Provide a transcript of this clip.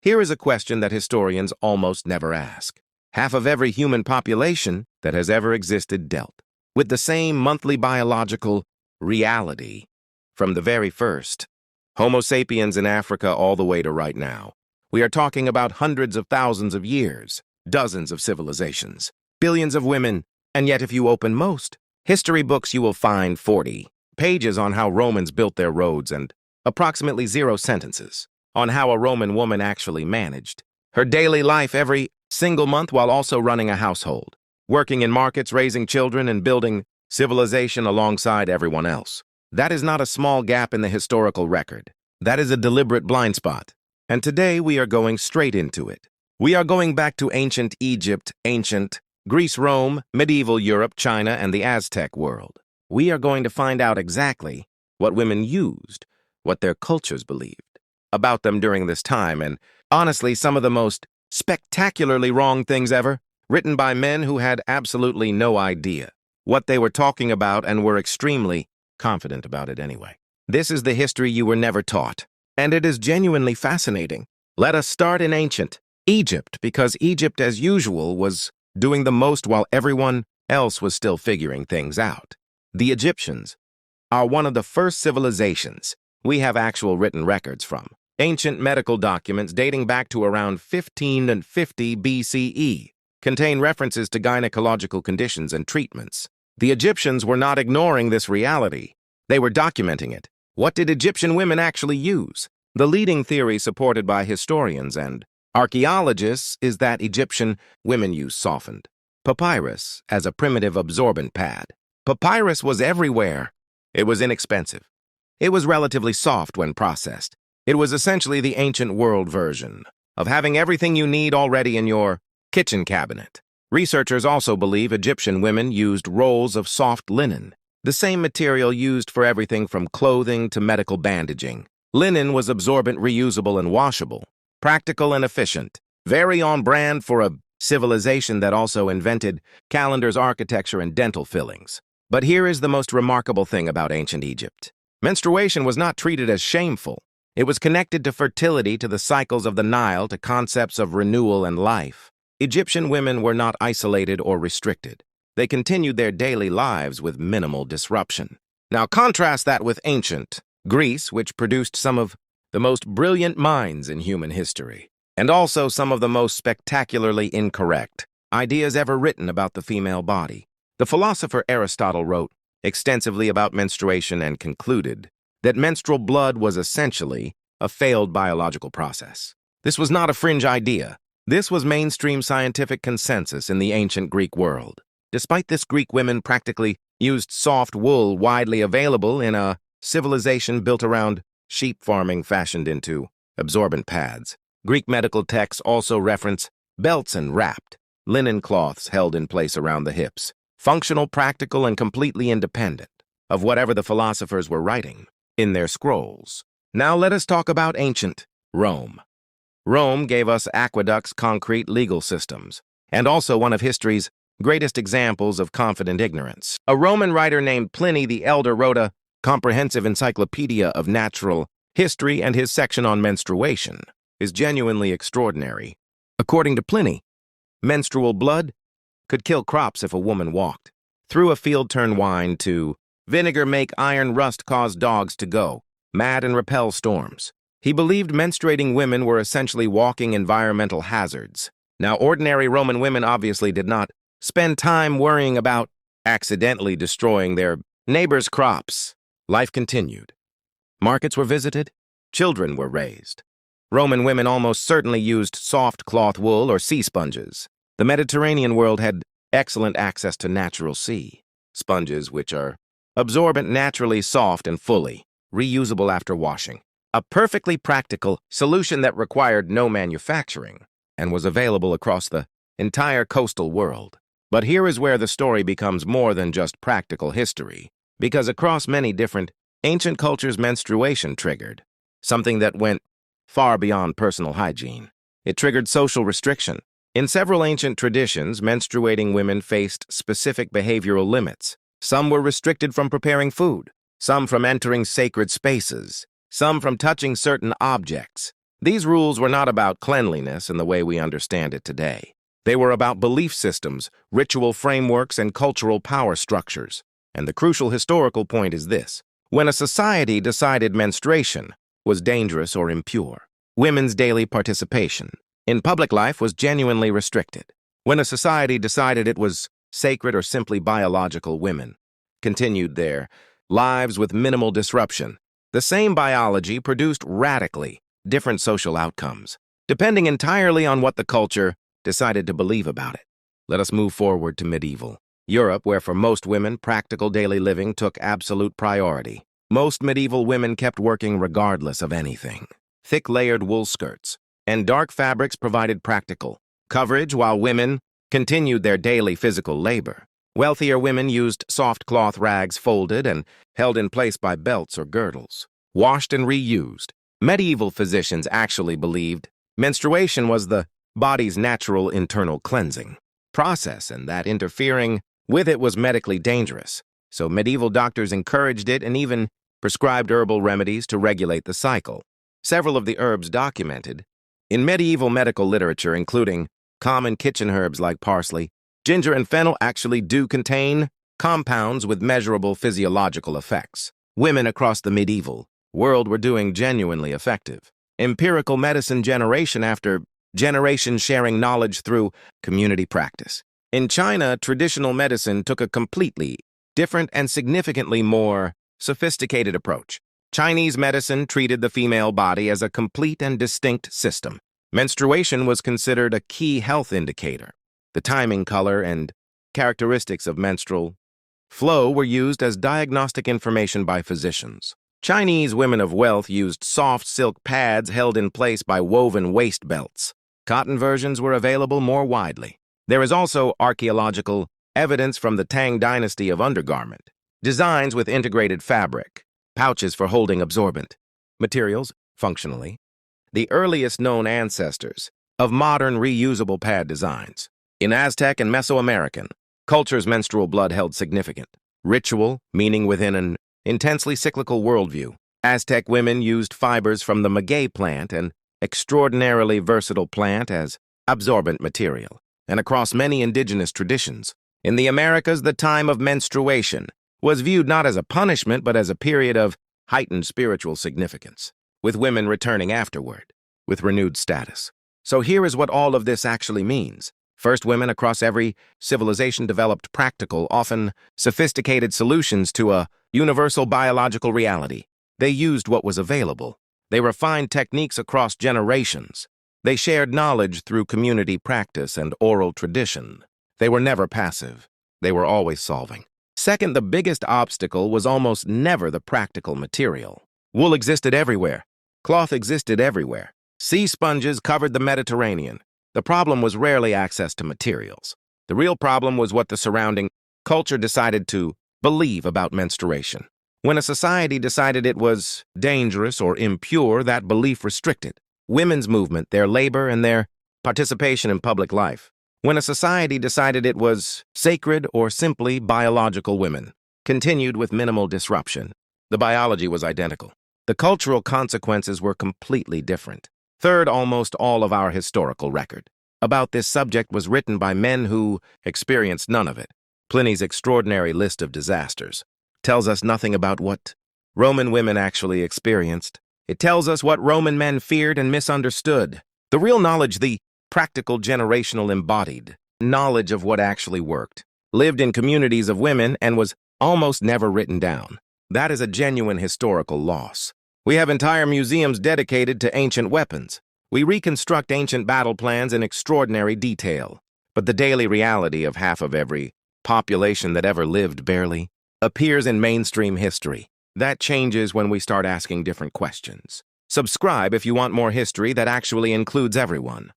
Here is a question that historians almost never ask. Half of every human population that has ever existed dealt with the same monthly biological reality from the very first. Homo sapiens in Africa all the way to right now. We are talking about hundreds of thousands of years, dozens of civilizations, billions of women, and yet if you open most history books you will find 40 pages on how Romans built their roads and approximately 0 sentences on how a Roman woman actually managed her daily life every single month while also running a household, working in markets, raising children, and building civilization alongside everyone else. That is not a small gap in the historical record. That is a deliberate blind spot. And today we are going straight into it. We are going back to ancient Egypt, ancient Greece, Rome, medieval Europe, China, and the Aztec world. We are going to find out exactly what women used, what their cultures believed about them during this time, and honestly, some of the most spectacularly wrong things ever, written by men who had absolutely no idea what they were talking about and were extremely confident about it anyway. This is the history you were never taught, and it is genuinely fascinating. Let us start in ancient Egypt, because Egypt, as usual, was doing the most while everyone else was still figuring things out. The Egyptians are one of the first civilizations we have actual written records from. Ancient medical documents dating back to around 1550 BCE contain references to gynecological conditions and treatments. The Egyptians were not ignoring this reality. They were documenting it. What did Egyptian women actually use? The leading theory supported by historians and archaeologists is that Egyptian women used softened papyrus as a primitive absorbent pad. Papyrus was everywhere. It was inexpensive. It was relatively soft when processed. It was essentially the ancient world version of having everything you need already in your kitchen cabinet. Researchers also believe Egyptian women used rolls of soft linen, the same material used for everything from clothing to medical bandaging. Linen was absorbent, reusable, and washable, practical and efficient, very on brand for a civilization that also invented calendars, architecture, and dental fillings. But here is the most remarkable thing about ancient Egypt. Menstruation was not treated as shameful. It was connected to fertility, to the cycles of the Nile, to concepts of renewal and life. Egyptian women were not isolated or restricted. They continued their daily lives with minimal disruption. Now contrast that with ancient Greece, which produced some of the most brilliant minds in human history, and also some of the most spectacularly incorrect ideas ever written about the female body. The philosopher Aristotle wrote extensively about menstruation and concluded that menstrual blood was essentially a failed biological process. This was not a fringe idea. This was mainstream scientific consensus in the ancient Greek world. Despite this, Greek women practically used soft wool widely available in a civilization built around sheep farming fashioned into absorbent pads. Greek medical texts also reference belts and wrapped linen cloths held in place around the hips, functional, practical, and completely independent of whatever the philosophers were writing in their scrolls. Now let us talk about ancient Rome. Rome gave us aqueducts, concrete legal systems, and also one of history's greatest examples of confident ignorance. A Roman writer named Pliny the Elder wrote a comprehensive encyclopedia of natural history, and his section on menstruation is genuinely extraordinary. According to Pliny, menstrual blood could kill crops if a woman walked through a field, turn wine to vinegar, make iron rust, cause dogs to go mad, and repel storms. He believed menstruating women were essentially walking environmental hazards. Now, ordinary Roman women obviously did not spend time worrying about accidentally destroying their neighbors' crops. Life continued. Markets were visited. Children were raised. Roman women almost certainly used soft cloth wool or sea sponges. The Mediterranean world had excellent access to natural sea sponges, which are absorbent, naturally soft, and fully reusable after washing. A perfectly practical solution that required no manufacturing and was available across the entire coastal world. But here is where the story becomes more than just practical history, because across many different ancient cultures, menstruation triggered something that went far beyond personal hygiene. It triggered social restriction. In several ancient traditions, menstruating women faced specific behavioral limits. Some were restricted from preparing food, some from entering sacred spaces, some from touching certain objects, These rules were not about cleanliness in the way we understand it today. They were about belief systems, ritual frameworks, and cultural power structures. And the crucial historical point is this. When a society decided menstruation was dangerous or impure, women's daily participation in public life was genuinely restricted. When a society decided it was sacred or simply biological, women continued their lives with minimal disruption. The same biology produced radically different social outcomes, depending entirely on what the culture decided to believe about it. Let us move forward to medieval Europe, where for most women, practical daily living took absolute priority. Most medieval women kept working regardless of anything. Thick layered wool skirts and dark fabrics provided practical coverage while women continued their daily physical labor. Wealthier women used soft cloth rags folded and held in place by belts or girdles, washed and reused. Medieval physicians actually believed menstruation was the body's natural internal cleansing process and that interfering with it was medically dangerous. So medieval doctors encouraged it and even prescribed herbal remedies to regulate the cycle. Several of the herbs documented in medieval medical literature, including common kitchen herbs like parsley, ginger, and fennel, actually do contain compounds with measurable physiological effects. Women across the medieval world were doing genuinely effective empirical medicine generation after generation, sharing knowledge through community practice. In China, traditional medicine took a completely different and significantly more sophisticated approach. Chinese medicine treated the female body as a complete and distinct system. Menstruation was considered a key health indicator. The timing, color, and characteristics of menstrual flow were used as diagnostic information by physicians. Chinese women of wealth used soft silk pads held in place by woven waist belts. Cotton versions were available more widely. There is also archaeological evidence from the Tang dynasty of undergarment, designs with integrated fabric, pouches for holding absorbent materials, functionally, the earliest known ancestors of modern reusable pad designs. In Aztec and Mesoamerican cultures, menstrual blood held significant ritual meaning within an intensely cyclical worldview. Aztec women used fibers from the maguey plant, an extraordinarily versatile plant, as absorbent material. And across many indigenous traditions, in the Americas, the time of menstruation was viewed not as a punishment but as a period of heightened spiritual significance, with women returning afterward with renewed status. So here is what all of this actually means. First, women across every civilization developed practical, often sophisticated solutions to a universal biological reality. They used what was available. They refined techniques across generations. They shared knowledge through community practice and oral tradition. They were never passive. They were always solving. Second, the biggest obstacle was almost never the practical material. Wool existed everywhere. Cloth existed everywhere. Sea sponges covered the Mediterranean. The problem was rarely access to materials. The real problem was what the surrounding culture decided to believe about menstruation. When a society decided it was dangerous or impure, that belief restricted women's movement, their labor, and their participation in public life. When a society decided it was sacred or simply biological, women continued with minimal disruption. The biology was identical. The cultural consequences were completely different. Third, almost all of our historical record about this subject was written by men who experienced none of it. Pliny's extraordinary list of disasters tells us nothing about what Roman women actually experienced. It tells us what Roman men feared and misunderstood. The real knowledge, the practical, generational, embodied knowledge of what actually worked, lived in communities of women and was almost never written down. That is a genuine historical loss. We have entire museums dedicated to ancient weapons. We reconstruct ancient battle plans in extraordinary detail. But the daily reality of half of every population that ever lived barely appears in mainstream history. That changes when we start asking different questions. Subscribe if you want more history that actually includes everyone.